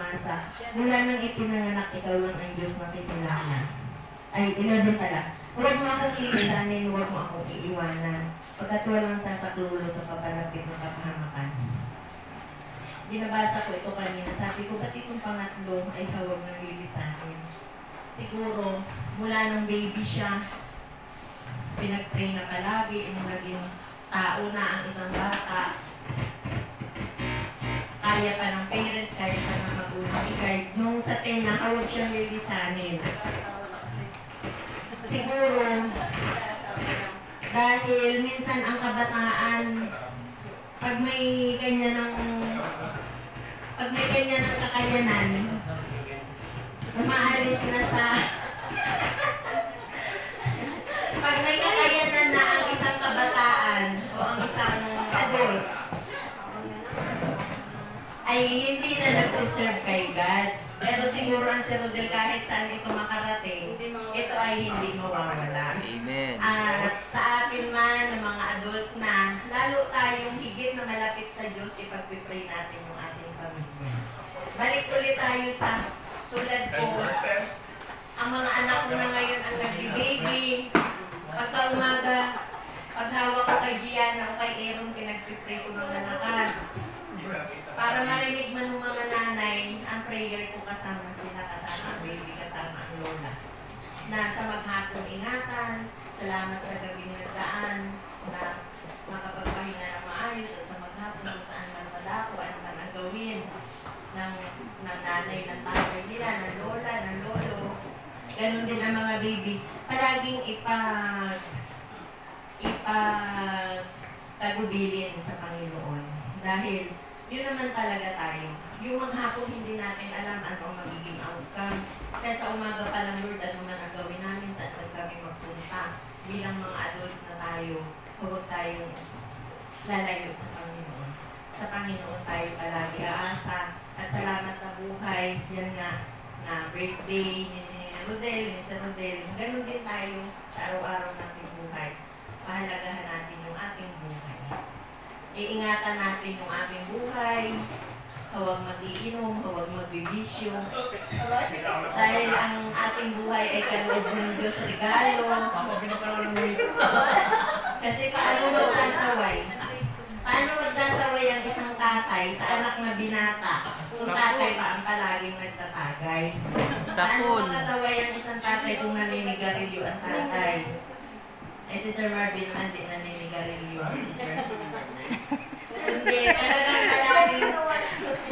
umasa. Mula nang ipinanganak, ikaw lang ang Diyos na kitilala. Ay, 11 pala. Huwag mo akong iisanin, huwag mo akong iiwanan. Pagkat walang sasaklulo sa paparapit ng kapahamakan. Binabasa ko ito kanina. Sabi ko, ba't itong pangatlo ay hawag ng lilisanin? Siguro, mula nang baby siya, pinag-pray na palagi, yung naging tao na ang isang bata. Kaya pa ng parents, kaya pa ng magulang i-guide. Nung sa 10 na, hawag siyang lilisanin. Siguro, dahil minsan ang kabataan, pag may ganyan ng kakayanan, umaalis na sa pag may kakayanan na ang isang kabataan o ang isang adult ay hindi na nagsiserve kay God. Pero siguro ang si Rodel kahit saan ito makarating, ito ay hindi mawawala. Amen. At sa atin man, ng mga adult na, lalo tayong higit na malapit sa Diyos, ipag-pray natin yung ating pamilya. Balik ulit tayo sa tulad ko. Ang mga anak ko na ngayon ang nagbi-baby. Pagka umaga, paghawak ko kay Gianna o kay Aaron, pinag-pray ko ng malakas. Para marinig man ng mga nanay, ang prayer ko kasama sila, kasama ang baby, kasama ang lola. Na sa maghapong ingatan, salamat sa gabing nagdaan, na makapagpahinga ng maayos at sa maghapon kung saan man madako, ano man ang gawin ng nanay, ng tatay nila, ng lola, ng lolo. Ganon din ang mga baby. Palaging ipagtagubilin sa Panginoon. Dahil yun naman talaga tayo. Yung maghapon hindi natin alam ano ang magiging outcome. Kaya sa umaga pa lang, Lord, ano man ang gawin namin, saan man kami magpunta. Bilang mga adult na tayo, huwag tayong lalayo sa Panginoon. Sa Panginoon tayo palagi aasa. At salamat sa buhay. Yan nga, na birthday ni Rodel, ni Sir Rodel. Ganun din tayo sa araw-araw nating buhay. Pahalagahan natin yung ating buhay. Iingatan natin yung aming buhay. Huwag mag-iinom, huwag magbibisyo. Dahil ang ating buhay ay kaloob ng Diyos regalo. Kasi paano magsasaway? Paano magsasaway ang isang tatay sa anak na binata? Kung tatay pa ang palaging nagtatagay. Paano makasaway ang isang tatay kung naninigarilyo ang tatay? Eh si Sir Marvin naman din naninigarilyo. Hindi, talagang palaging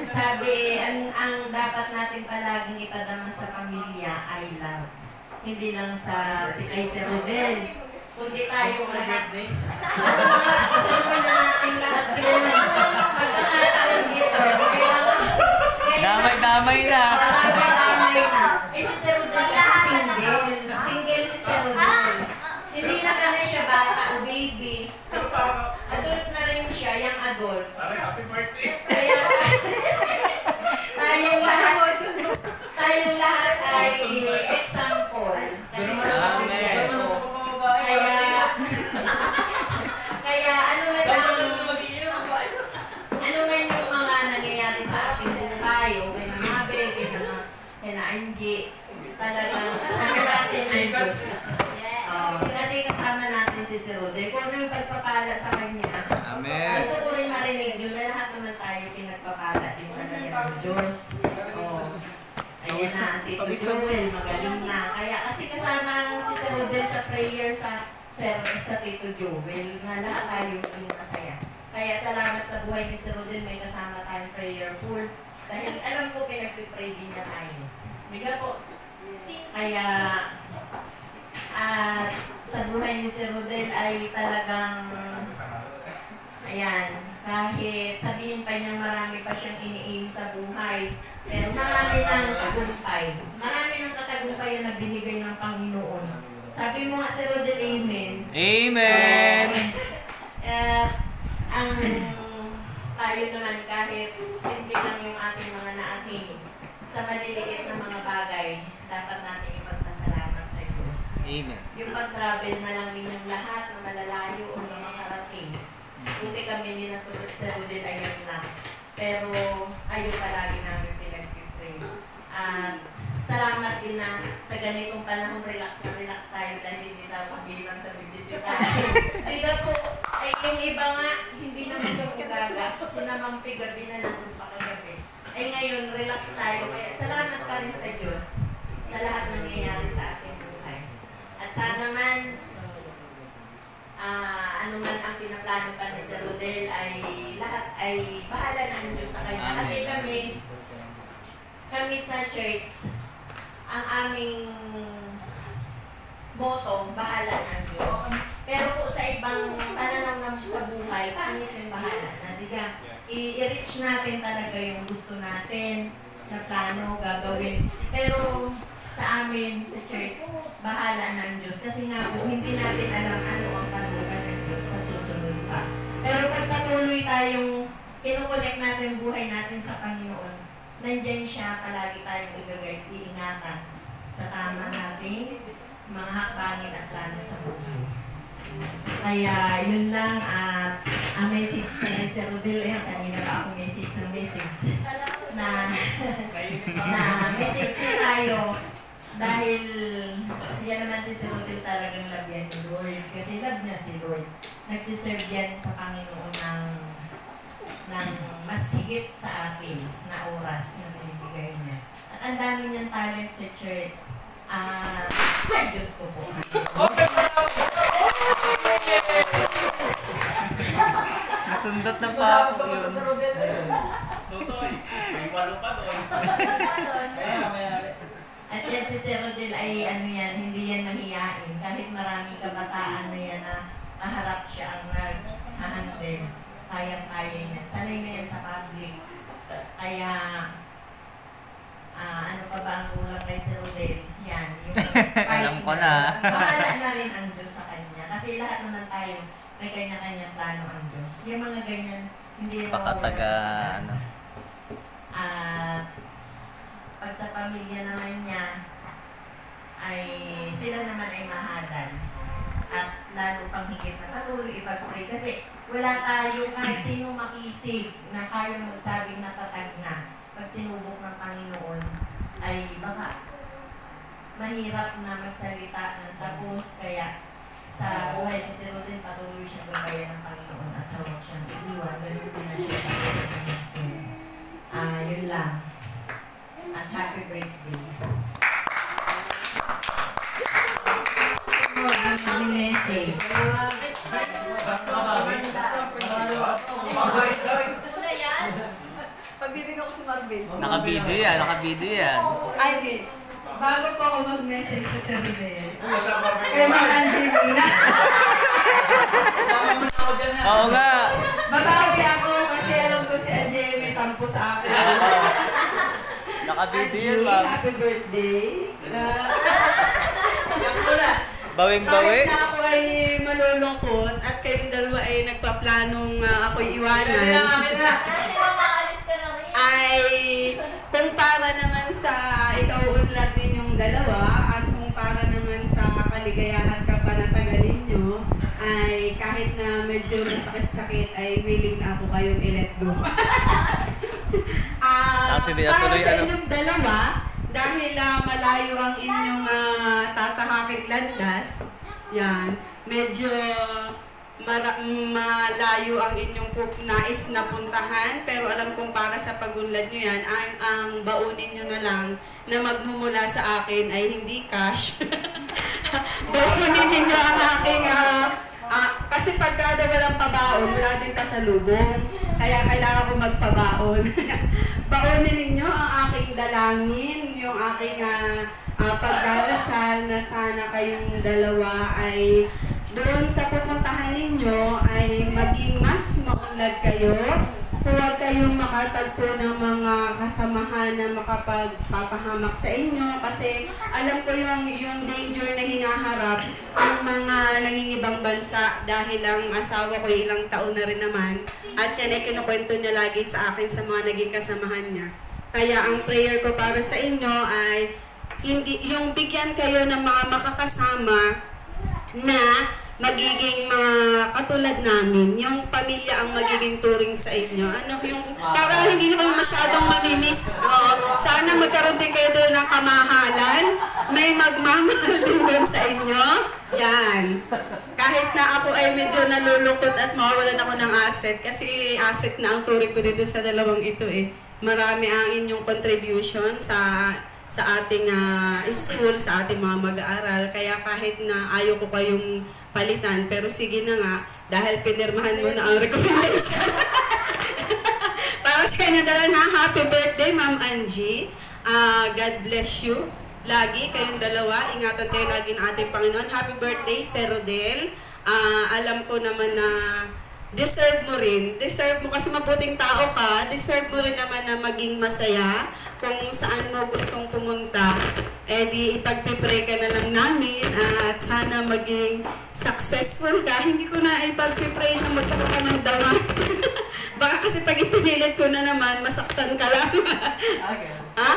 sabi, ang dapat natin palaging ipadama sa pamilya ay love. Hindi lang sa si kay Sir Rodel, kundi tayo lahat. Kasama na natin lahat yun. Pagkakataon dito, damay-damay na. Damay-damay na. Eh si Sir Rodel kasi single. Single si Sir Rodel. Hindi na ka na siya bata o baby. Adult na rin siya, yung adult. Happy birthday! Kaya tayong lahat ay example. Kasi sa kaya ano man yung mga nangyayari sa ating buhay o kay Mabel, kay na Angie, talagang kasama natin ang Diyos. Kasi kasama natin si Sir Rodel. Kung ano yung pagpapala sa kanya, Amen. gusto ko rin marinig yun na lahat naman tayo pinagpapala din talaga ng Diyos. Ayan na, Tito Joel, magaling na. Kaya kasi kasama si Sir Rodel sa prayer sa Tito Joel, na lahat tayo yung masaya. Kaya salamat sa buhay ni Sir Rodel, may kasama tayong prayerful. Dahil alam ko pinag-pray din na tayo. Biga po. Kaya at sa buhay ni Sir Rodel ay talagang ayan, kahit sabihin pa niya marami pa siyang iniim sa buhay, pero marami ng tagumpay. Marami ng katagumpayan na binigay ng Panginoon. Sabi mo nga, Sir Rodel, amen. Amen. Ang tayo naman kahit simple lang yung ating mga naating sa maliliit na mga bagay, dapat natin ipagpasalamat sa Diyos. Amen. Yung pag-travel na lang din ng lahat na malalayo o na makarating. Buti kami nila sa Rodel, ayun lang. Pero ayun palagi namin pinag-pray. sinabi na sa ganitong panahon, relax na relax tayo dahil hindi tayo mabilang sa bibisita. Diba po, ay yung iba nga, hindi naman yung ugaga. Sinamampi gabi na nandun pa kagabi. Ay ngayon, relax tayo. Kaya salamat pa rin sa Diyos sa lahat nangyayari sa ating buhay. At sana man, ano man ang pinaplano pa ni Sir Rodel ay lahat ay bahala na ang Diyos sa kanya. Kasi kami sa church, ang aming motto, bahala na ang Diyos. Pero po sa ibang pananaw ng sa buhay, paano yung bahala na? Diga, i-reach natin talaga yung gusto natin na plano, gagawin. Pero sa amin, sa church, bahala na ang Diyos. Kasi nga po, hindi natin alam ano ang kalugan ng Diyos sa susunod pa. Pero pag patuloy tayong kinukonek natin yung buhay natin sa Panginoon, nandyan siya, palagi tayong iingatan sa tama nating mga hakbangin at plano sa buhay. Kaya yun lang, ang message kay Sir Rodel, kanina pa ako message na message tayo dahil yan naman si Sir Rodel talagang love yan ni Lord. Kasi love niya si Lord. Nagsiserve yan sa Panginoon ng mas higit sa akin na oras na binibigay niya. At ang dami niyang talent sa church. Ay, Diyos ko po. Nasundot na pa ako yun. Tutoy, may walo pa doon. At yan si Sir Rodel ay ano yan, hindi yan mahiyain. Kahit maraming kabataan na yan na maharap siya ang nag-handle. Kayang-kaya niya. Sanay na yan sa public. Kaya, ano pa ba ang kulang kay Sir Rodel? Yan. Yung Alam ko na. Bahala na rin ang Diyos sa kanya. Kasi lahat naman tayo may kanya-kanyang plano ang Diyos. Yung mga ganyan, hindi Baka taga, ano. At pag sa pamilya naman niya, ay sila naman ay mahalan. At lalo pang higit na patuloy ipag-pray. Kasi wala tayo kahit sino makisig na kaya magsabing natatag na. Pag sinubok ng Panginoon, ay baka mahirap na magsalita ng tapos. Kaya sa buhay ni Sir Rodel, patuloy siya gabayan ng Panginoon at hawak siyang iwan. Ganun din na siya sa Panginoon. So, yun lang. At happy birthday. Message. Pagbibigyan ko si Marvin. Naka-video yan, naka-video yan. Ay, di. Bago po ako mag-message sa Sir Rodel. Kaya mag-anjay muna. Oo nga. Babawi ako kasi alam ko si Anjay may tampo sa akin. Naka-video yan, Anjay, ma'am. happy birthday. Bawing-bawi. Kahit na ako ay malulungkot at kayong dalawa ay nagpaplanong ako'y iwanan, ay kumpara naman sa ikaw unlad ninyong dalawa at kumpara naman sa kaligayahan ka panatagalin nyo, ay kahit na medyo masakit-sakit ay willing na ako kayong i-let go. Para sa inyong dalawa, dahil malayo ang inyong tatahaking landas, yan, medyo malayo ang inyong nais na puntahan, pero alam kong para sa pagunlad nyo yan, ang baunin nyo na lang na magmumula sa akin ay hindi cash. Baunin ninyo ang aking, kasi pagkada walang pabaon, wala din pasalubong. Kaya kailangan ko magpabaon. Baunin ninyo ang aking dalangin, yung aking pagdarasal na sana kayong dalawa ay doon sa pupuntahan ninyo ay maging mas maunlad kayo. Huwag kayong makatagpo ng mga kasamahan na makapagpapahamak sa inyo kasi alam ko yung danger na hinaharap ang mga nangingibang bansa dahil ang asawa ko ilang taon na rin naman at yan ay kinukwento niya lagi sa akin sa mga naging kasamahan niya. Kaya ang prayer ko para sa inyo ay hindi yung bigyan kayo ng mga makakasama na magiging mga katulad namin, yung pamilya ang magiging turing sa inyo. Ano yung para hindi naman masyadong mamimiss. Sana magkaroon Nagkaroon din kayo doon ng kamahalan. May magmamahal din doon sa inyo. Yan. Kahit na ako ay medyo nalulungkot at mawawalan ako ng asset. Kasi asset na ang turing ko dito sa dalawang ito eh. Marami ang inyong contribution sa ating school, sa ating mga mag-aaral. Kaya kahit na ayaw ko kayong palitan, pero sige na nga, dahil pinirmahan mo na ang recommendation. Para sa inyo dalawa na, happy birthday, Ma'am Angie. God bless you. Lagi kayong dalawa, ingatan kayo lagi ng ating Panginoon. Happy birthday, Sir Rodel. Alam ko naman na deserve mo rin. Deserve mo kasi mabuting tao ka. Deserve mo rin naman na maging masaya kung saan mo gustong pumunta. Eh di ipagpipray ka na lang namin at sana maging successful ka. Hindi ko na ipagpipray na magkaroon ka ng dawa. Baka kasi pag ipinilit ko na naman, masaktan ka lang. Ha?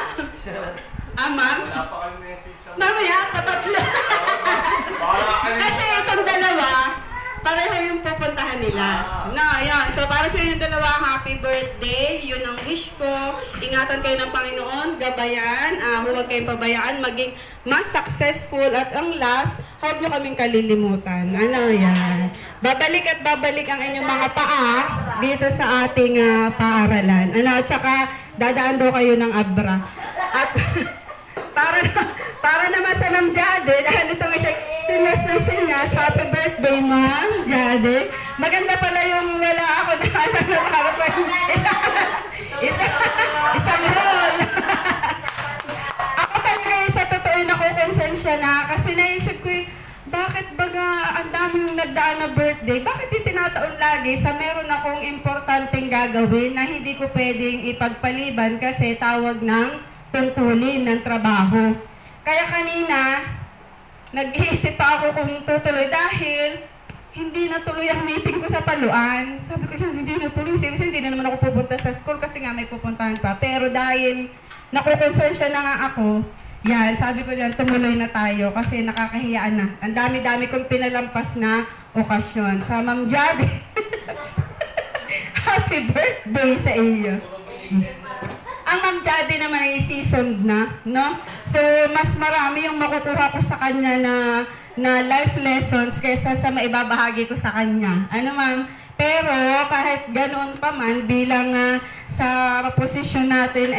Ma'am? Wala pa kami message sa... Mamaya, patatlo. Kasi itong dalawa, pareho yung pupuntahan nila. No, yan. So, para sa inyo dalawa, happy birthday. Yun ang wish ko. Ingatan kayo ng Panginoon. Gabayan. Huwag kayong pabayaan. Maging mas successful. At ang last, huwag nyo kaming kalilimutan. Ano yan? Babalik at babalik ang inyong mga paa dito sa ating paaralan. Ano, at saka dadaan daw kayo ng Abra. At para naman sa Ma'am Jade, dahil itong isang sinas, happy birthday, Ma'am Jade. Maganda pala yung wala ako na isang hall. Ako talaga sa totoo nakukonsensya na kasi naisip ko bakit baga ang daming nagdaan na birthday? Bakit di tinataon lagi sa meron akong importanteng gagawin na hindi ko pwedeng ipagpaliban kasi tawag ng tungkulin ng trabaho. Kaya kanina, nag-iisip pa ako kung tutuloy dahil hindi natuloy ang meeting ko sa Paluan. Sabi ko yan, hindi natuloy. Hindi na naman ako pupunta sa school kasi nga may pupuntahan pa. Pero dahil nakukonsensya na nga ako, yan, sabi ko yan, tumuloy na tayo kasi nakakahiyaan na. Ang dami-dami kong pinalampas na okasyon. Sa Ma'am Jade, happy birthday sa iyo. Ang Ma'am Jade naman ay seasoned na, no? So, mas marami yung makukuha ko sa kanya na life lessons kaysa sa maibabahagi ko sa kanya. Ano, ma'am? Pero, kahit ganoon pa man, bilang sa posisyon natin,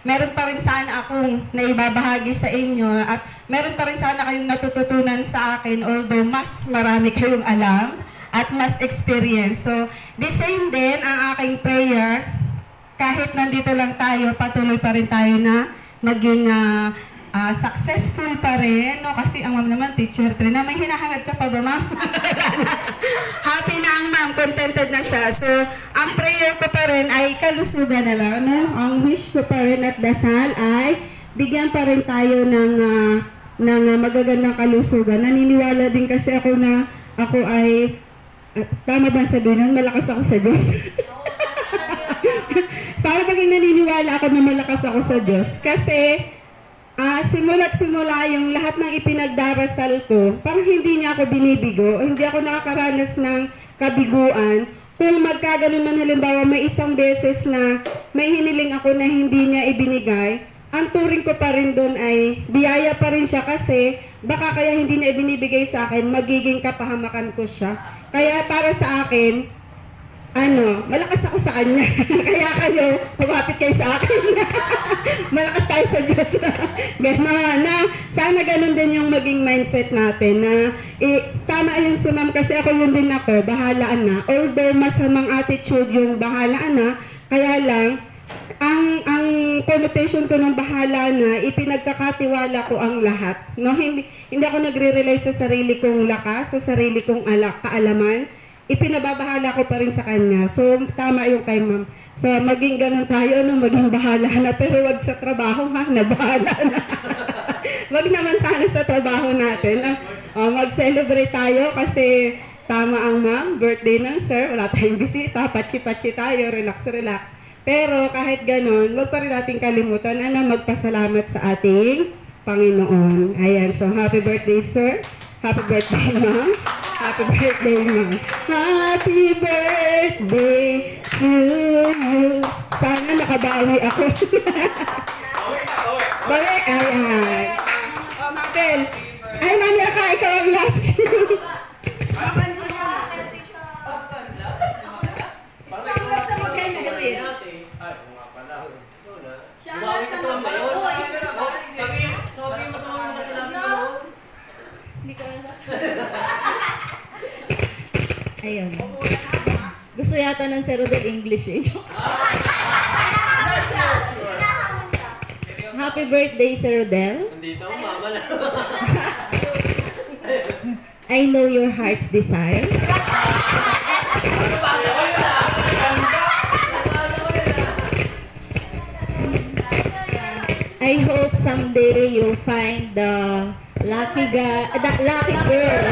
meron pa rin sana akong naibabahagi sa inyo at meron pa rin sana kayong natututunan sa akin, although mas marami kayong alam at mas experience. So, the same din ang aking prayer. Kahit nandito lang tayo, patuloy pa rin tayo na maging successful pa rin, no? Kasi ang ma'am naman, teacher train na. May hinahangad ka pa ba, ma'am? Happy na ang ma'am, contented na siya. So, ang prayer ko pa rin ay kalusugan na lang, no? Ang wish ko pa rin at dasal ay bigyan pa rin tayo ng magagandang kalusugan. Naniniwala din kasi ako na ako ay, tama ba sabihin, malakas ako sa Diyos. Para maging naniniwala ako na malakas ako sa Diyos. Kasi, simula't simula yung lahat ng ipinagdarasal ko, parang hindi niya ako binibigo, hindi ako nakakaranas ng kabiguan. Kung magkaganon man halimbawa may isang beses na may hiniling ako na hindi niya ibinigay, ang turing ko pa rin doon ay biyaya pa rin siya kasi baka kaya hindi niya ibinibigay sa akin, magiging kapahamakan ko siya. Kaya para sa akin, malakas ako sa kanya. Kaya kayo, kumapit kayo sa akin. Malakas tayo sa Diyos. Gano'n, sana ganun din yung maging mindset natin na tama yun si ma'am kasi ako yun din ako, bahalaan na. Although masamang attitude yung bahalaan na, kaya lang, ang connotation ko ng bahala na, ipinagkakatiwala ko ang lahat. No? Hindi ako nagre-rely sa sarili kong lakas, sa sarili kong kaalaman. Ipinababahala ko pa rin sa kanya. So, tama yung kay ma'am. So, maging ganun tayo, maging bahala na. Pero wag sa trabaho, nabahala na. Wag naman sana sa trabaho natin. Mag-celebrate tayo kasi tama ang ma'am. Birthday ng sir. Wala tayong bisita. Patsi-patsi tayo. Relax. Pero kahit ganun, wag pa rin natin kalimutan na magpasalamat sa ating Panginoon. Ayan. So, happy birthday, sir. Happy birthday, ma'am. Happy birthday, ma'am. Happy birthday to you. Sana nakabawi ako. Bawi, ayan. Oh, Mabel. Ay, Mami Aka, ikaw ang last. Ayun. Gusto yata ng Sir Rodel English eh. Happy birthday, Sir Rodel. Nandito, mama na. I know your heart's desire. I hope someday you'll find the lucky guy, the lucky girl.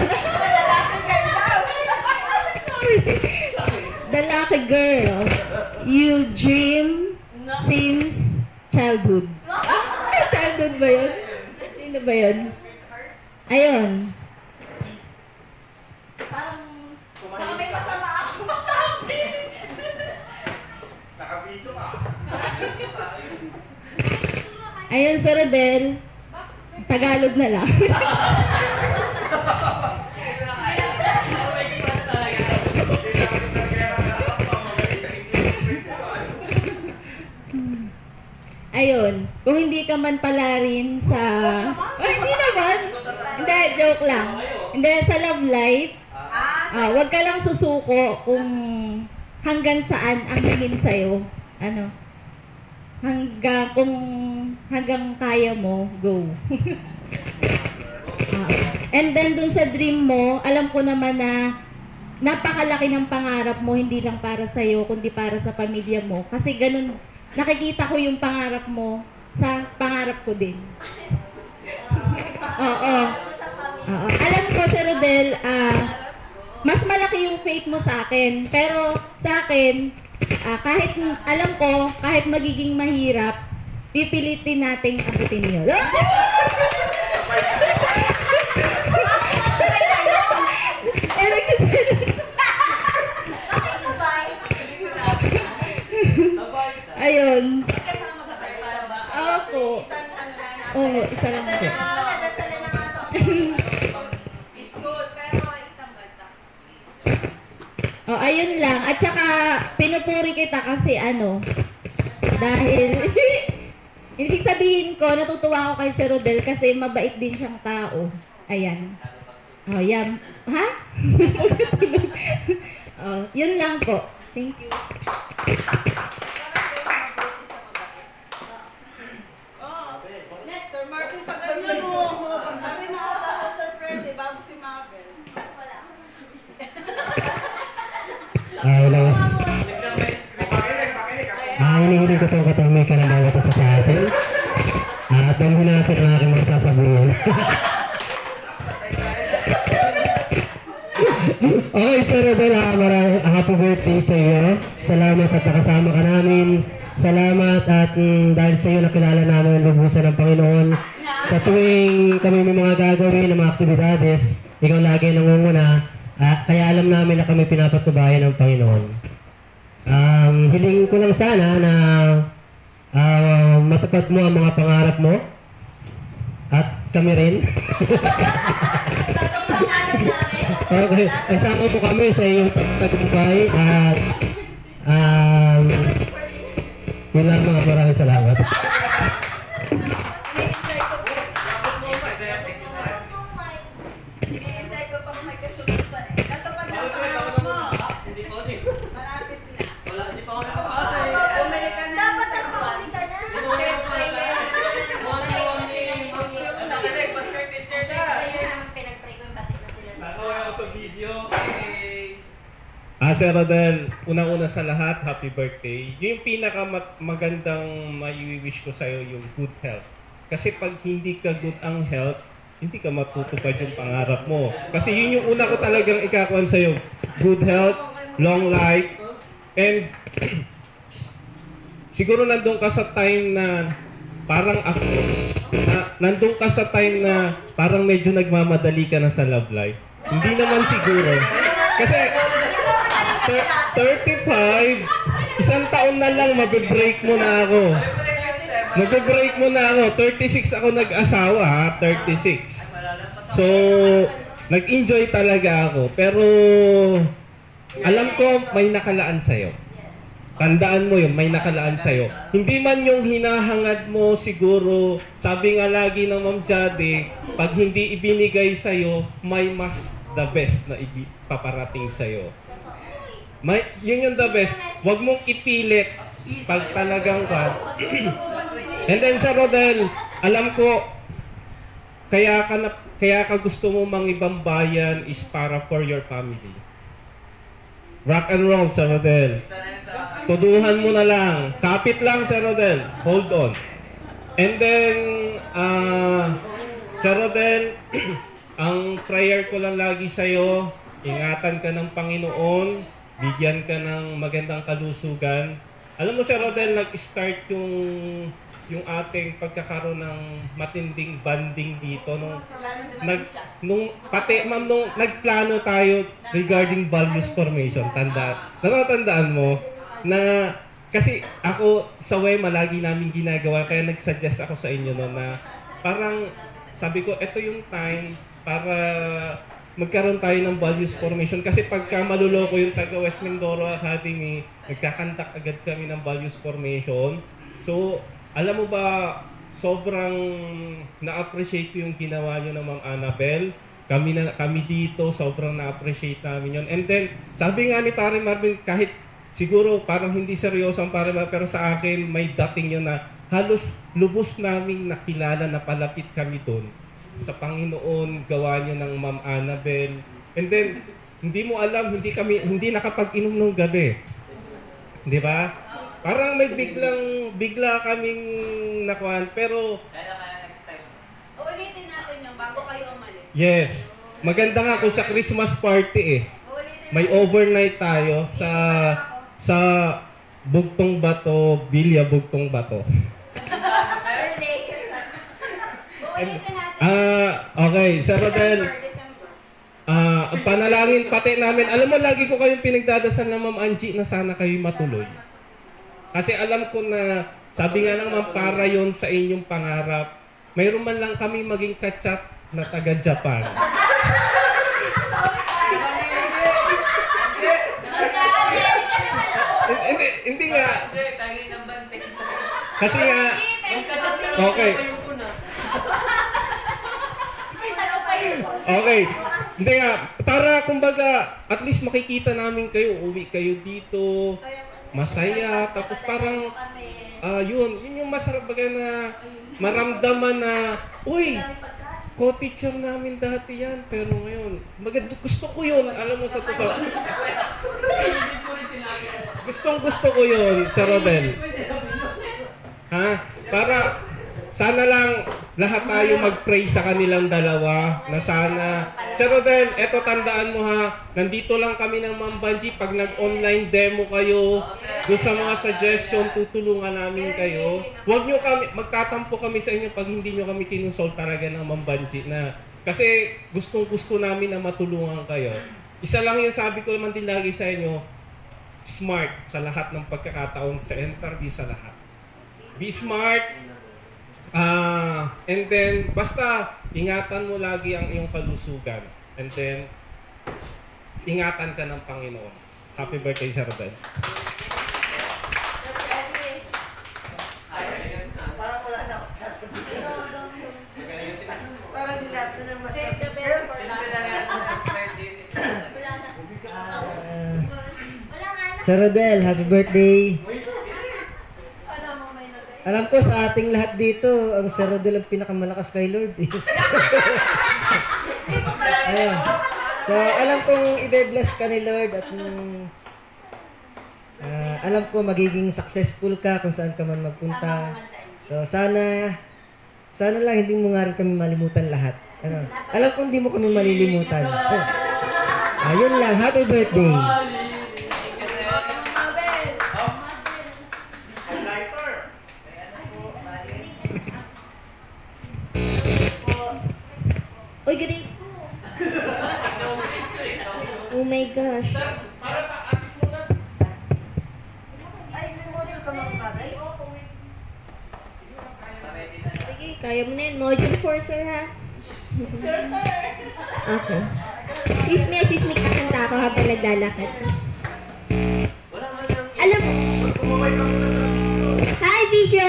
The lucky girl you dream since childhood. Childhood ba yun? Sino ba yun? Ayun. Baka may masama ako masabi. Nakabidyo ka. Ayun, Sir Rodel. Tagalog na lang. Ayun, kung hindi ka man pala rin sa... Ay, hindi naman. Hindi, joke lang. Hindi, sa love life, wag ka lang susuko kung hanggang saan ang hingin sa'yo. Ano? Hanggang kaya mo, go. And then dun sa dream mo, alam ko naman na napakalaki ng pangarap mo, hindi lang para sa'yo, kundi para sa pamilya mo. Kasi ganun, nakikita ko yung pangarap mo sa pangarap ko din. Oo. Oo. Alam ko, Sir Rodel, mas malaki yung faith mo sa akin. Pero sa akin, kahit alam ko, kahit magiging mahirap, pipilitin nating abutin yun. Ayun. Ako. Oo, isa lang po. Nadasala na nga sa Oh, ayun lang. At saka, pinupuri kita kasi dahil, ibig sabihin ko, natutuwa ako kay Sir Rodel kasi mabait din siyang tao. Ayan. Oh, yan. Ha? Oh, yun lang po. Thank you. Sir Marvin, pag ganyan mo, pag-alin mo ata sa surprise, bago si Mabel. Ilos. Hinihiling ko po katahimik ka ng bawat isa sa atin. At dalhin natin ang aking mga sasabihin. Okay, Sir Rodel, maraming happy birthday sa iyo. Salamat at nakasama ka namin. Salamat at dahil sa iyo nakilala namin ang lubusan ng Panginoon. Sa tuwing kami may mga gagawin ng mga aktibidades, ikaw lagi nangunguna. Kaya alam namin na kami pinapatubayan ng Panginoon. Hiling ko lang sana na matupad mo ang mga pangarap mo. At kami rin. Okay, kasama po kami sa iyong pagtagumpay at yun lang mga maraming salamat. Hinihintay ko pang may kasunod pa eh. Natupad ng pangarap mo. Malapit na. Hindi pa ako nakapasa eh. Bumili ka na. Dapat nagpahuli ka na. Pinag-pray ko yung batik na sila. Nakawa ako sa video. Sir Rodel, unang-una sa lahat, happy birthday. Yung pinaka-magandang mai-wish ko sa'yo yung good health. Kasi pag hindi ka good ang health, hindi ka matutupad yung pangarap mo. Kasi yun yung una ko talagang ikakuan sa'yo. Good health, long life, and siguro nandun ka sa time na parang ako, nandun ka sa time na parang medyo nagmamadali ka na sa love life. Hindi naman siguro. Kasi 35, isang taon na lang, mabibreak mo na ako. Mag-break muna ako. 36 ako nag-asawa ha. 36. So, nag-enjoy talaga ako. Pero, alam ko may nakalaan sa'yo. Tandaan mo yun, may nakalaan sa'yo. Hindi man yung hinahangad mo siguro, sabi nga lagi ng Ma'am Jade, pag hindi ibinigay sa'yo, may mas the best na paparating sa'yo. Yun yung the best. Huwag mong ipilit pag talagang ka. And then sa Rodel, alam ko, kaya ka gusto mo mang ibang bayan is para for your family. Rock and roll sa Rodel. Tuduhan mo na lang. Kapit lang sa Rodel. Hold on. And then, sa Rodel, ang prayer ko lang lagi sa'yo, ingatan ka ng Panginoon, bigyan ka ng magandang kalusugan. Alam mo sa Rodel, nag-start yung ating pagkakaroon ng matinding banding dito nung nagplano tayo regarding values formation. Natatandaan mo na kasi ako sa WEMA lagi namin ginagawa, kaya nag-suggest ako sa inyo no, na parang sabi ko ito yung time para magkaroon tayo ng values formation, kasi pagka maluloko yung taga West Mindoro Academy, nagkakantak agad kami ng values formation. So alam mo ba, sobrang na-appreciate yung ginawa nyo ng Ma'am Annabel. Kami dito, sobrang na-appreciate namin yun. And then, sabi nga ni Pare Marvin, kahit siguro parang hindi seryoso ang Pare Marvin, pero sa akin may dating yun na halos lubos naming nakilala na palapit kami doon. Sa Panginoon, gawa nyo ng Ma'am Annabel. And then, hindi mo alam, hindi nakapag-inom ng gabi. Di ba? Parang may bigla kaming nakuhan, pero Kaya next time. Ulitin natin yung bago kayo umalis. yes, maganda nga kung sa Christmas party may overnight tayo sa Bugtong Bato, Bilya Bugtong Bato. Okay, Sir Rodel. Ang panalangin pati namin, alam mo lagi ko kayong pinagdadasal ng Ma'am Angie na sana kayo matuloy. Kasi alam ko na, sabi nga naman para yon sa inyong pangarap, mayroon man lang kami maging kachat na taga-Japan. Hindi nga. Kasi nga, okay. Okay. Hindi nga, para kumbaga, at least makikita namin kayo, uwi kayo dito, masaya, tapos parang yun yung masarap bagay na maramdaman na, uy, co-teacher namin dati yan, pero ngayon, gusto ko yun, alam mo sa totoo. Gusto ko yun, Sir Rodel. Ha? Para, sana lang lahat tayo mag-pray sa kanilang dalawa na sana. Sir Rodel, eto tandaan mo ha, nandito lang kami ng Ma'am Banji. Pag nag-online demo kayo, doon sa mga suggestion, tutulungan namin kayo. Huwag nyo kami, magtatampo kami sa inyo pag hindi nyo kami kinonsult talaga ng Ma'am Banji na, kasi gustong-gusto namin na matulungan kayo. Isa lang yung sabi ko naman din lagi sa inyo, smart sa lahat ng pagkakataon, sa interview, sa lahat. Be smart. And then, basta, ingatan mo lagi ang iyong kalusugan. And then, ingatan ka ng Panginoon. Happy birthday, Sir Rodel. Parang wala na ako sasabihin. Parang lahat na ng mas Sir Rodel, happy birthday. Alam ko sa ating lahat dito, ang Sir Rodel ang pinakamalakas kay Lord. Ayun. So, alam kong i-bless ka ni Lord at alam ko magiging successful ka kung saan ka man magpunta. So, sana lang hindi mo nga rin kami malimutan lahat. Ano? Alam ko hindi mo kami malilimutan. Ayun lang, happy birthday. Uy, galing. Oh my gosh. Ay, may model ka mga bagay? Sige, kaya mo na yun. Module 4, sir, ha? Okay. Assist me, kakanta ako habang naglalakad. Alam mo, hi, video!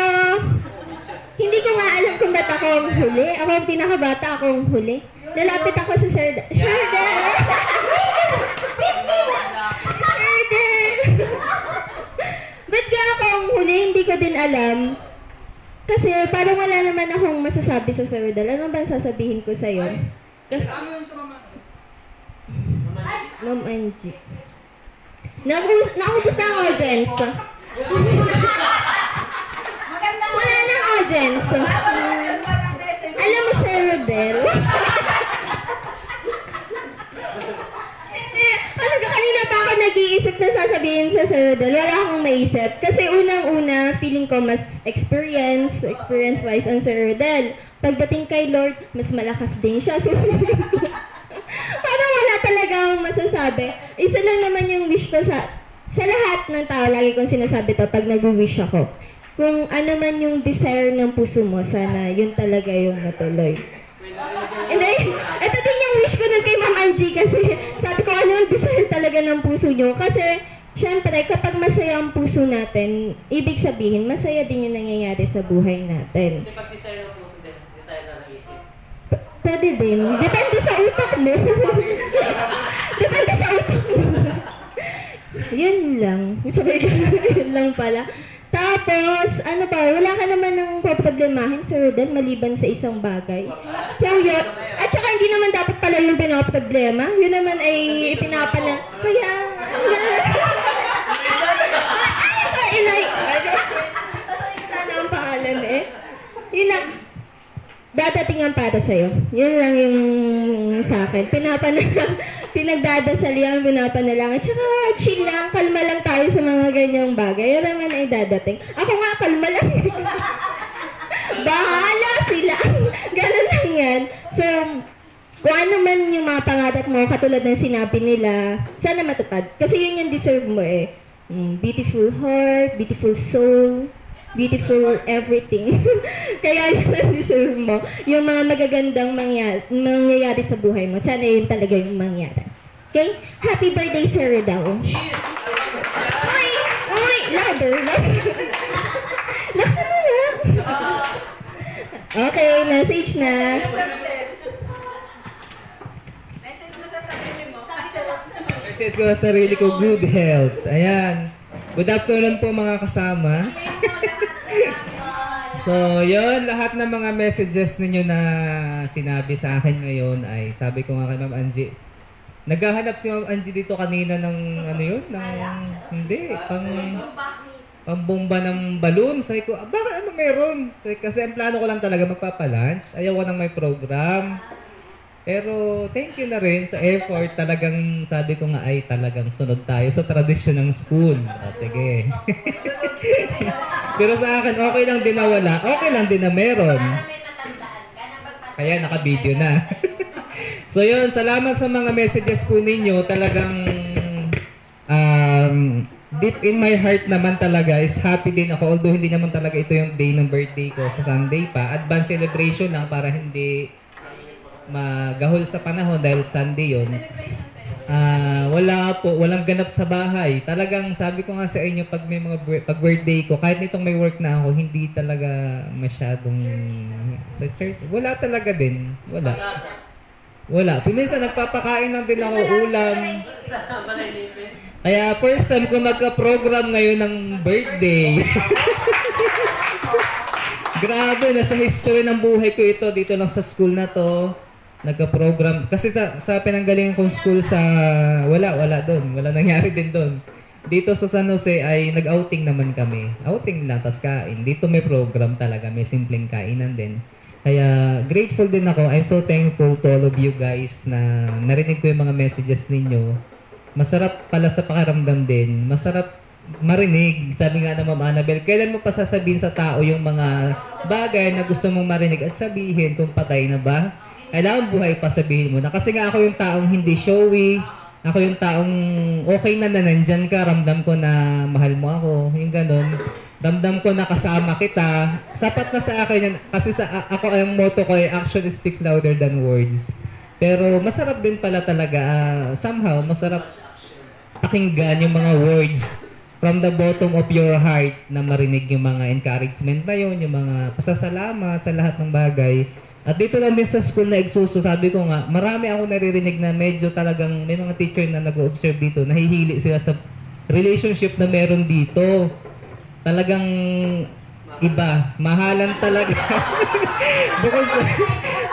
Hindi ko nga alam kung ba't ako ang huli. Ako ang pinakabata, ako ang huli. Lalapit ako sa Sir Sherder! Ba't ka ako ang huli? Hindi ko din alam. Kasi parang wala naman akong masasabi sa Sir Dal. Ano ba sasabihin ko sa'yo? Kasi, Ma'am Angie. Naubos na ang audience. Wala nang audience. Alam mo, Sir Rodel. Hindi. Kanina pa ako nag-iisip na sasabihin sa Sir Rodel. Wala akong maisip. Kasi unang-una, feeling ko mas experience-wise ang Sir Rodel. Pagdating kay Lord, mas malakas din siya. So, parang wala talaga akong masasabi. Isa lang naman yung wish ko sa lahat ng tao. Lagi kong sinasabi to pag nag-wish ako. Kung ano man yung desire ng puso mo, sana yun talaga yung matuloy. And then, ito din yung wish ko nun kay Ma'am Angie kasi sabi ko ano yung desire talaga ng puso nyo. Kasi, syempre, kapag masaya ang puso natin, ibig sabihin, masaya din yung nangyayari sa buhay natin. Kasi pag desire ng puso din, desire na ng isip. Pwede din. Depende sa utak mo. Depende sa utak mo. Yun lang. Sabi ko, yun lang pala. Tapos, ano pa, wala ka naman ng problemahin, Sir Rodel, maliban sa isang bagay. So, yun. At saka hindi naman dapat pala yung pinaproblema. Yun naman ay ipinapala. Kaya, sana ang pangalan eh. Yun lang. Dadating ang para sa'yo. Yun lang yung sa akin. Pinagdadasal yan, pinapanalangan. Tsaka chill lang, kalma lang tayo sa mga ganyang bagay. Yun naman ay dadating. Ako nga, kalma lang. Bahala sila. Ganun lang yan. So, kung ano man yung mga pangarap mo, katulad ng sinabi nila, sana matupad. Kasi yun yung deserve mo eh. Beautiful heart, beautiful soul, beautiful everything. Kaya yun ang deserve mo. Yung mga magagandang mangyayari sa buhay mo, sana yun talaga yung mangyari. Okay? Happy birthday, Sir Rodel. Uy, louder. Laksan mo na. Okay, message na. Message ko sa sarili ko, good health. Ayan. Good afternoon po mga kasama. So, yun, lahat ng mga messages ninyo na sinabi sa akin ngayon ay sabi ko nga kay Ma'am Angie, naghahanap si Ma'am Angie dito kanina ng ano yun? Hindi, pambomba ng balloon. Sabi ko, bakit ano meron? Kasi ang plano ko lang talaga magpapalunch. Ayaw ko nang may program. Pero thank you na rin sa effort. Talagang sabi ko nga ay talagang sunod tayo sa tradisyon ng school. Sige. Pero sa akin, okay lang din na wala. Okay lang din na meron. Kaya naka-video na. So yun, salamat sa mga messages po ninyo. Talagang deep in my heart naman talaga is happy din ako. Although hindi naman talaga ito yung day ng birthday ko sa Sunday pa. Advance celebration lang para hindi magahol sa panahon dahil Sunday yun. Wala po, walang ganap sa bahay. Talagang sabi ko nga sa inyo pag may mga pag birthday ko, kahit nitong may work na ako, hindi talaga masyadong sa church. Wala talaga din. Wala. Minsan nagpapakain lang din ako ulam. Kaya first time ko magka-program ngayon ng birthday. Grabe, nasa history ng buhay ko ito dito lang sa school na to. Nagka-program. Kasi sa pinanggalingan kong school sa... Wala doon. Wala nangyari din doon. Dito sa San Jose ay nag-outing naman kami. Outing lang, tas kain. Dito may program talaga. May simpleng kainan din. Kaya grateful din ako. I'm so thankful to all of you guys na narinig ko yung mga messages ninyo. Masarap pala sa pakiramdam din. Masarap marinig. Sabi nga na Ma'am Annabel, kailan mo pa sasabihin sa tao yung mga bagay na gusto mong marinig at sabihin kung patay na ba? Kailangan buhay pa sabihin mo na. Kasi nga ako yung taong hindi showy. Ako yung taong okay na nandyan ka. Ramdam ko na mahal mo ako. Yung ganon. ramdam ko na kasama kita, sapat na sa akin yan. Kasi ako ang motto ko ay action speaks louder than words. Pero masarap din pala talaga, somehow masarap pakinggan yung mga words from the bottom of your heart na marinig yung mga encouragement na yun, yung mga pasasalamat sa lahat ng bagay. At dito lang din sa school na Exuso, sabi ko nga, marami ako naririnig na medyo talagang may mga teacher na nag-observe dito, nahihili sila sa relationship na meron dito. Talagang iba, mahalan talaga.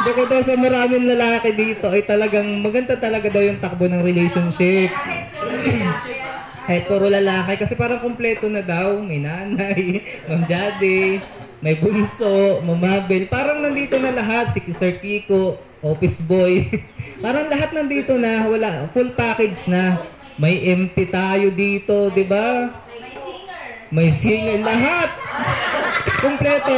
Bukod daw sa maraming lalaki dito, ay talagang maganda talaga daw yung takbo ng relationship. Kahit puro lalaki, kasi parang kumpleto na daw, may nanay, Ma'am Jade, may bunso, Mamabel, parang nandito na lahat, si Sir Kiko, office boy. Parang lahat nandito na, wala, full package na. May MP tayo dito, di ba? May singer, lahat. Kompleto.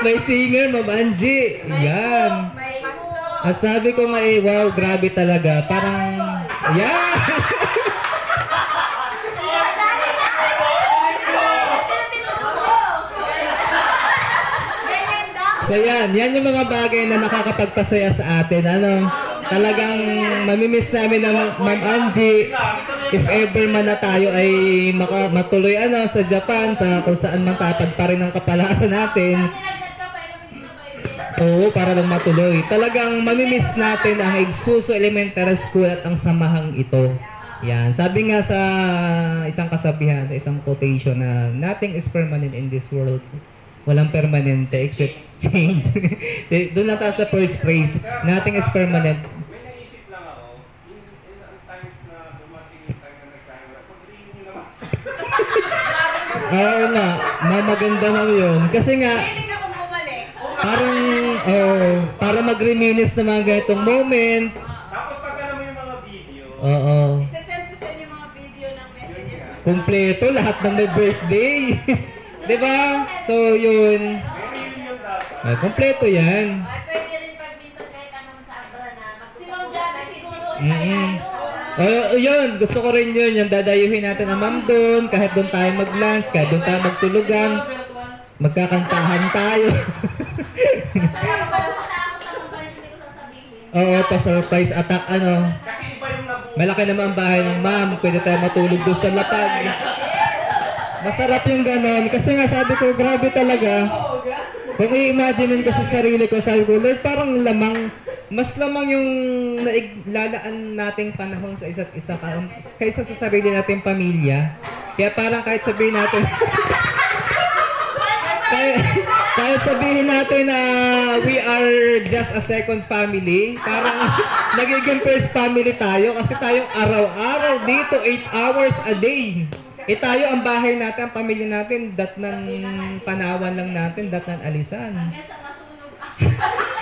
May singer, Ma'am Angie. Yan. At sabi ko nga wow, grabe talaga. Parang, yan. So yan yung mga bagay na nakakapagpasaya sa atin. Talagang mamimiss namin ng Ma'am Angie. If ever man na tayo ay matuloy sa Japan, sa kung saan man tapad pa rin ang kapalaran natin. Oo, para lang matuloy. Talagang mamimiss natin ang Exuso Elementary School at ang samahang ito. Yan. Sabi nga sa isang kasabihan, sa isang quotation na nothing is permanent in this world. Walang permanente except change. Doon na tayo sa first phrase. Nothing is permanent. May naisip lang ako, in ang times na dumating yung time na nagkahira, pag-ring nyo naman. Oo nga, maganda na yun. Kasi nga, Feeling akong bumalik. parang, para mag-reminisce ng mga ganitong moment. Tapos pag alam mo yung mga video, Oo. Isasend ko sa inyo yung mga video ng messages ko sa... Kumpleto, lahat ng may birthday. Diba? So, yun. may reel yung dapat. Kumpleto yan. Ay, pwede rin pag-visit kahit anong sabra na Yun, gusto ko rin yun. Yung dadayuhin natin ang ma'am doon. Kahit doon tayo mag-lunch, kahit doon tayo magtulugan. Magkakantahan tayo. Oo, pa-surprise attack, Kasi iba yung nabuo. Malaki naman ang bahay ng ma'am. Pwede tayo matulog doon sa lapag. Masarap yung ganon. Kasi nga sabi ko, grabe talaga. Kung i-imagine ko sa sarili ko, sabi ko, Lord, parang lamang, mas lamang yung lalaan nating panahon sa isa't isa kaysa sa sarili nating pamilya. Kaya parang kahit sabihin natin, kahit sabihin natin na we are just a second family, parang nagiging first family tayo kasi tayong araw-araw dito, 8 hours a day. Tayo ang bahay natin, ang pamilya natin, datnan panawan lang natin, datnan alisan.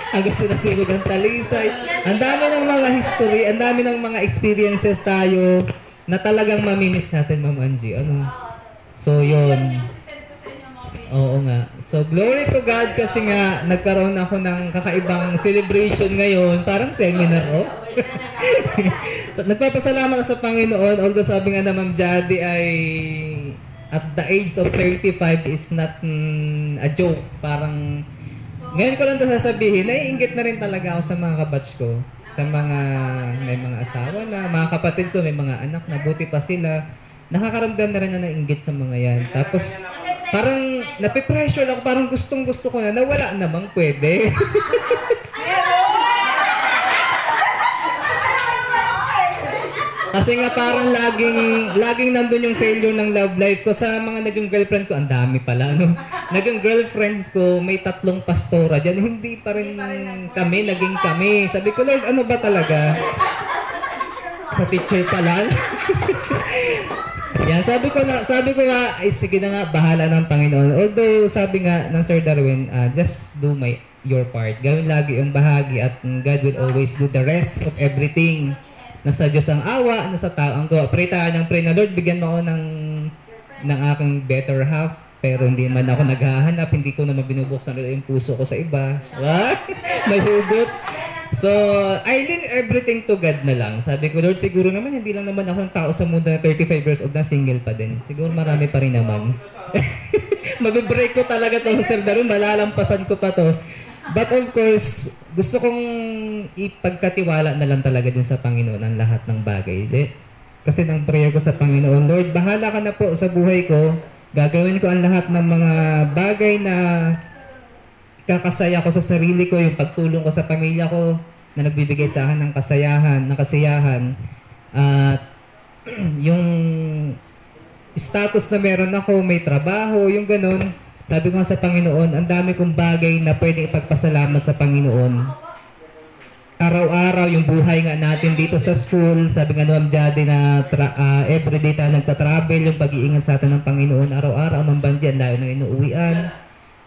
Hanggang sinasunog ang talisay. Ang dami ng mga history, ang dami ng mga experiences tayo na talagang mamimiss natin, Ma'am Angie. So, yun. Oo nga. So, glory to God kasi nga nagkaroon ako ng kakaibang celebration ngayon. Parang seminar, So, nagpapasalamat sa Panginoon. Although sabi nga na Ma'am Jade ay at the age of 35 is not a joke. Parang ngayon ko lang ito sasabihin, naiinggit na rin talaga ako sa mga kabatch ko. Sa mga may mga asawa na, mga kapatid ko, may mga anak na, buti pa sila. Nakakaramdam na rin na nainggit sa mga yan. Tapos parang napipressure ako, parang gustong-gusto ko na wala namang pwede. Kasi nga parang laging nandun yung failure ng love life ko. Sa mga naging girlfriend ko, ang dami pala, Naging girlfriends ko, may 3 pastora dyan. Hindi pa rin kami, naging kami. Sabi ko, Lord, ano ba talaga? Sa teacher pala. Yan, sabi ko nga, ay sige na nga, bahala ng Panginoon. Although, sabi nga ng Sir Darwin, just do your part. Gawin lagi yung bahagi at God will always do the rest of everything. Nasa Diyos ang awa, nasa tao ang gawa. Pray tayo ng pray na, Lord, bigyan mo ako ng aking better half. Pero hindi man ako naghahanap, hindi ko naman binubuksan yung puso ko sa iba. What? May hugot. So, I lean everything to God na lang. Sabi ko, Lord, siguro naman, hindi lang naman ako ng tao sa mundo na 35 years old na single pa din. Siguro marami pa rin naman. Mabibreak ko talaga to sa Sir Darwin, malalampasan ko pa to. But of course, gusto kong ipagkatiwala na lang talaga din sa Panginoon ang lahat ng bagay. Kasi ng prayer ko sa Panginoon, Lord, bahala ka na po sa buhay ko. Gagawin ko ang lahat ng mga bagay na kakasaya ko sa sarili ko, yung pagtulong ko sa pamilya ko na nagbibigay sa akin ng kasiyahan. At yung status na meron ako, may trabaho, yung ganun. Sabi ko nga sa Panginoon, ang dami kong bagay na pwede ipagpasalamat sa Panginoon. Araw-araw, yung buhay nga natin dito sa school, sabi nga Ma'am Jade na everyday tayo nagtatravel, yung pag-iingat sa atin ng Panginoon, araw-araw, Ma'am Banji, ang layo ng inuuwian.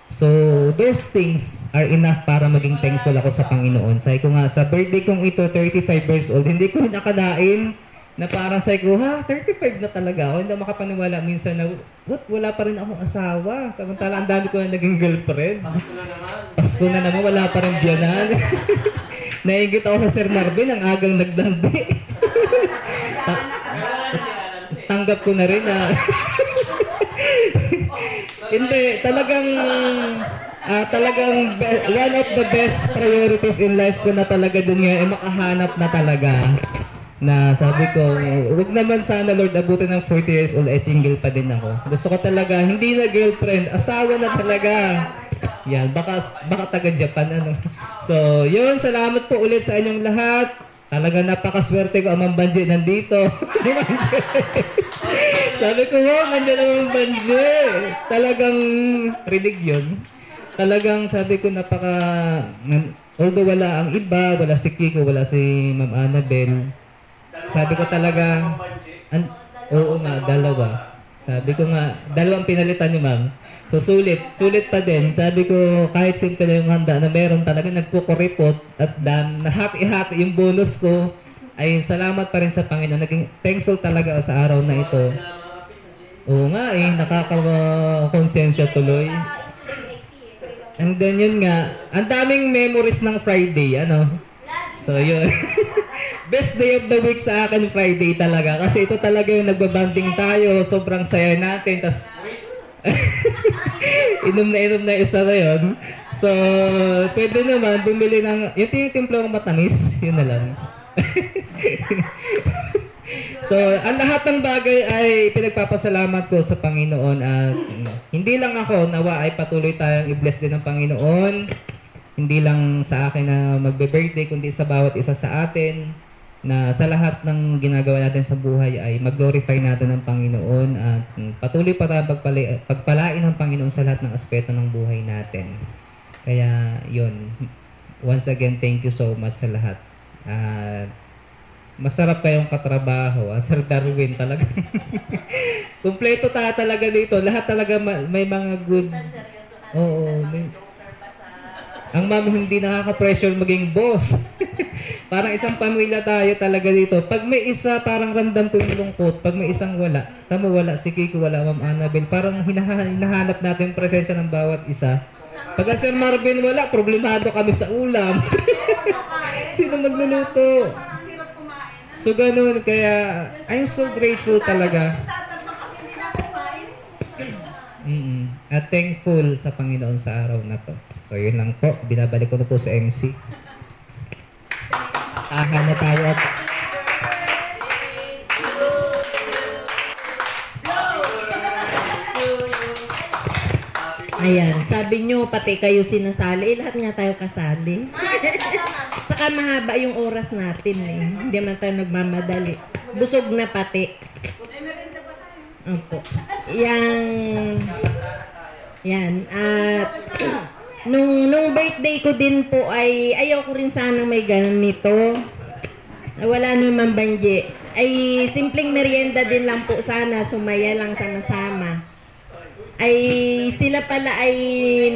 So, those things are enough para maging thankful ako sa Panginoon. Sabi ko nga, sa birthday kong ito, 35 years old, hindi ko nakalain na parang sabi ko, 35 na talaga ako. Hindi ako makapaniwala minsan na, wala pa rin akong asawa. Samantala, ang dami ko na naging girlfriend. Pasko na naman, wala pa rin biyanan. Naingit ako sa Sir Marvin, ang agang nagdandi. Tanggap ko na rin na... Hindi, talagang one of the best priorities in life ko na talaga dun nga, makahanap na talaga. Na sabi ko, wag naman sana Lord abutin ng 40 years old ay single pa din ako. Gusto ko talaga, hindi na girlfriend, asawa na talaga. Yan, baka taga Japan ano. So, yun, salamat po ulit sa inyong lahat. Talagang napakaswerte ko, Ma'am Banji nandito. Sabi ko, nandiyan ang Ma'am Banji. Talagang rinig yun. Talagang sabi ko, although wala ang iba, wala si Kiko, wala si Ma'am Annabel. Sabi ko talaga, oo nga, dalawa. Sabi ko nga, dalawang pinalitan niyo, Ma'am. So, sulit pa din. Sabi ko, kahit simple na yung handa na meron, talaga nagkukuripot at nahati-hati yung bonus ko, ay salamat pa rin sa Panginoon. Naging thankful talaga ako sa araw na ito. Oo nga nakaka-konsensya tuloy. And then yun nga, ang daming memories ng Friday, ano? So yun. Best day of the week sa akin Friday talaga. Kasi ito talaga yung nagbabanding tayo, sobrang saya natin. Tas inom na isa na yun. So, pwede naman bumili ng, yung tinitimpla ng matamis, yun na lang. So, ang lahat ng bagay ay pinagpapasalamat ko sa Panginoon at hindi lang ako, nawa ay patuloy tayong i-bless din ng Panginoon. Hindi lang sa akin na magbe-birthday, kundi sa bawat isa sa atin na sa lahat ng ginagawa natin sa buhay ay mag-glorify natin ng Panginoon at patuloy para pagpalain ng Panginoon sa lahat ng aspeto ng buhay natin. Kaya yun, once again, thank you so much sa lahat. Masarap kayong katrabaho. Sir Darwin talaga. Kumpleto talaga dito. Lahat talaga may mga good. Oo. Ang ma'am hindi nakaka-pressure maging boss. Parang isang pamilya tayo talaga dito. Pag may isa, parang ramdam ko yung lungkot. Pag may isang wala. Tama, wala si Kiko, wala Ma'am Annabel. Parang hinahanap natin yung presensya ng bawat isa. Pag Sir Marvin wala, problemado kami sa ulam. Sino magluluto? So ganun, kaya I'm so grateful talaga. At thankful sa Panginoon sa araw na to. So yun lang po, binabalik ko na po sa MC. Tahan na tayo at ayan, sabi nyo, pati kayo sinasali. Lahat nga tayo kasali. Saka mahaba yung oras natin eh. Hindi man tayo nagmamadali. Busog na pati. Opo. Yan. At nung birthday ko din po ay ayaw ko rin sana may ganito. Wala naman Banji. Ay simpleng merienda din lang po sana. Sumaya lang sama-sama. Ay sila pala ay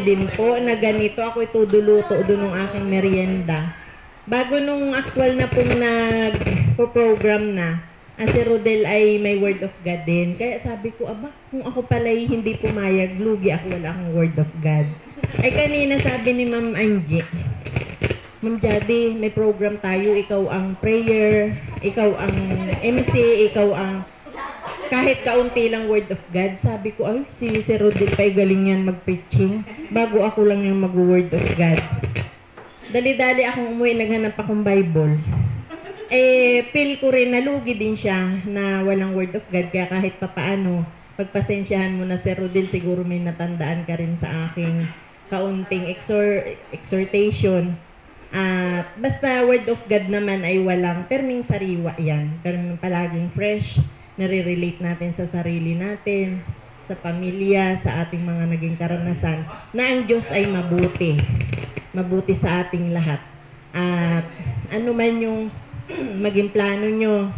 din po na ganito ako ituduluto doon ng aking merienda bago nung actual na pong nagpo-program na si Rodel ay may word of God din kaya sabi ko kung ako pala ay hindi pumayag lugi ako wala akong word of God ay kanina sabi ni Ma'am Angie Ma'am Jadi, may program tayo, ikaw ang prayer, ikaw ang MC, ikaw ang kahit kaunti lang word of God. Sabi ko, ay, si Rodel pa galing yan mag-preaching. Bago ako lang yung mag-word of God. Dali-dali akong umuwi, naghanap akong Bible. Feel ko rin, nalugi din siya na walang word of God. Kaya kahit papaano, pagpasensyahan mo na si Rodel, siguro may natandaan ka rin sa aking kaunting exhortation. At basta word of God naman ay walang perming sariwa yan. Perming palaging fresh, nare-relate natin sa sarili natin, sa pamilya, sa ating mga naging karanasan, na ang Diyos ay mabuti. Mabuti sa ating lahat. At ano man yung maging plano nyo.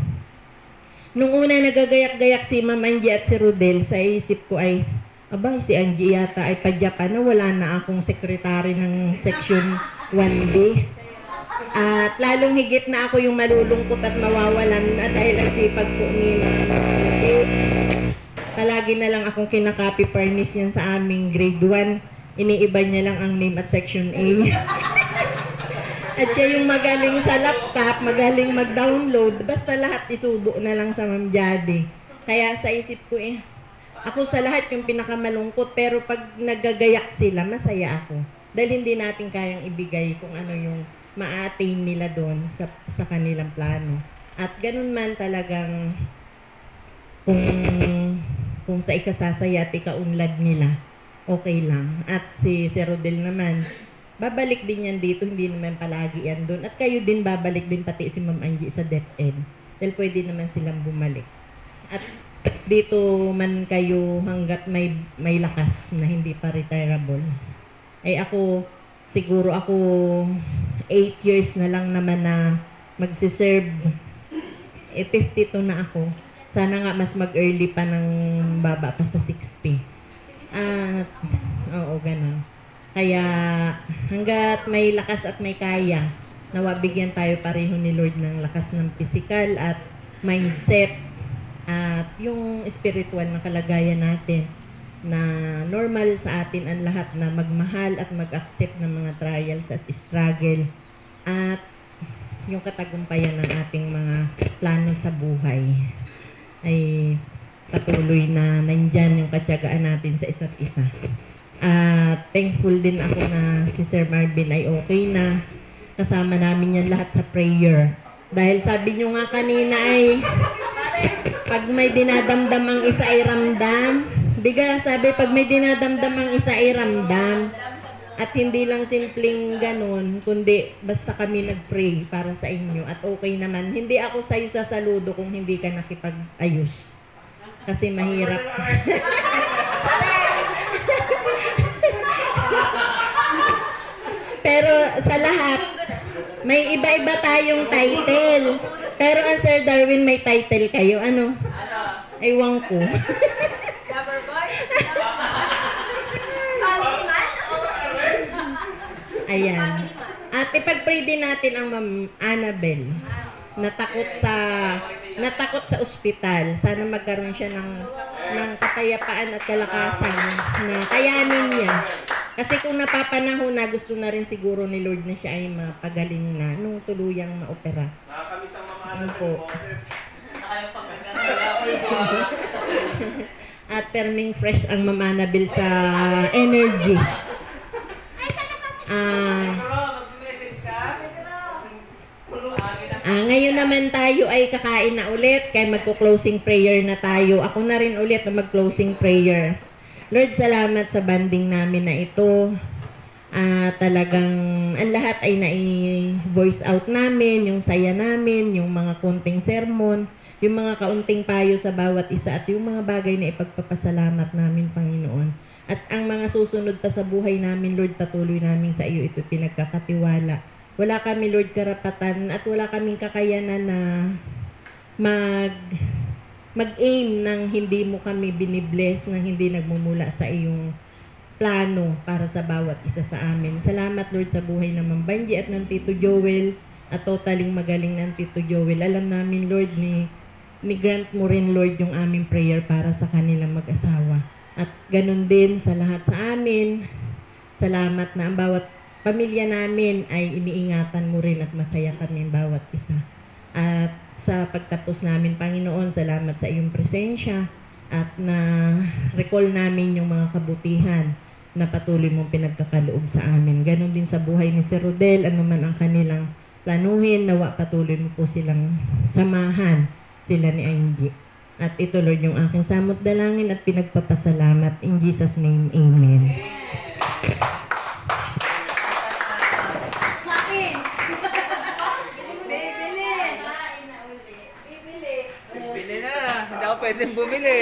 Nung una nagagayak-gayak si Ma'am Angie at si Rodel, sa isip ko ay, abay, si Angie yata ay padyakan na wala na akong sekretary ng section 1B. At lalong higit na ako yung malulungkot at mawawalan at dahil ang sipag po ni palagi na lang akong kinaka-copy pernis yan sa aming grade 1. Iniiba niya lang ang name at section A. At siya yung magaling sa laptop, magaling mag-download. Basta lahat isubo na lang sa Ma'am Jadi. Kaya sa isip ko ako sa lahat yung pinakamalungkot. Pero pag nagagayak sila, masaya ako. Dahil hindi natin kayang ibigay kung ano yung ma-attain nila doon sa kanilang plano. At ganun man talagang kung sa ikasasaya at ikaunlad nila, okay lang. At si Rodel naman, babalik din yan dito, hindi naman palagi yan doon. At kayo din babalik din pati si Ma'am Angie sa DepEd. Dahil pwede naman silang bumalik. At dito man kayo hanggat may lakas na hindi pa retirable. Siguro ako 8 years na lang naman na magsiserve. 52 na ako. Sana nga mas mag-early pa ng baba pa sa 60. Oo, ganun. Kaya hanggat may lakas at may kaya, nawabigyan tayo pareho ni Lord ng lakas ng physical at mindset at yung spiritual na kalagayan natin na normal sa atin ang lahat na magmahal at mag-accept ng mga trials at struggle at yung katagumpayan ng ating mga plano sa buhay ay patuloy na nandyan yung katyagaan natin sa isa't isa. Thankful din ako na si Sir Marvin ay okay na. Kasama namin yan lahat sa prayer. Dahil sabi nyo nga kanina ay pag may dinadamdam ang isa ay ramdam. Pag may dinadamdam ang isa ay ramdam. At hindi lang simpleng ganun, kundi basta kami nag-pray para sa inyo. At okay naman. Hindi ako sa'yo sasaludo kung hindi ka nakipag-ayos. Kasi mahirap. Pero sa lahat, may iba-iba tayong title. Pero ang Sir Darwin, may title kayo. Ano? Ewan ko. Lover boy? Family man? Ayan. At ipag-pray din natin ang Ma'am Annabel. Natakot sa ospital. Sana magkaroon siya ng kapayapaan at kalakasan na kayanin niya. Kasi kung napapanahon na, gusto na rin siguro ni Lord na siya ay mapagaling na nung tuluyang maopera. Nakakamiss ang mga Ano po? boses. At perming fresh ang Ma'am Annabel sa energy. Ngayon naman tayo ay kakain na ulit kaya magko-closing prayer na tayo. Ako na rin ulit na mag-closing prayer. Lord, salamat sa banding namin na ito. Talagang ang lahat ay nai-voice out namin, yung saya namin, yung mga konting sermon, yung mga kaunting payo sa bawat isa at yung mga bagay na ipagpapasalamat namin, Panginoon. At ang mga susunod pa sa buhay namin, Lord, patuloy namin sa iyo ito pinagkakatiwala. Wala kami, Lord, karapatan at wala kaming kakayanan na mag-aim nang hindi mo kami binibless, nang hindi nagmumula sa iyong plano para sa bawat isa sa amin. Salamat, Lord, sa buhay ng Ma'am Banji at ng Tito Joel at totaling magaling ng Tito Joel. Alam namin, Lord, ni grant mo rin, Lord, yung aming prayer para sa kanilang mag-asawa. At ganun din sa lahat sa amin. Salamat na ang bawat pamilya namin ay iniingatan mo rin at masaya kami bawat isa. At sa pagtapos namin, Panginoon, salamat sa iyong presensya at na-recall namin yung mga kabutihan na patuloy mong pinagkakaloob sa amin. Ganon din sa buhay ni Sir Rodel, anuman ang kanilang planuhin, nawa patuloy mo po silang samahan, sila ni Angie. At ito, Lord, yung aking samot dalangin at pinagpapasalamat. In Jesus' name, Amen. Makin! Bili na. Hindi ako pwedeng bumili.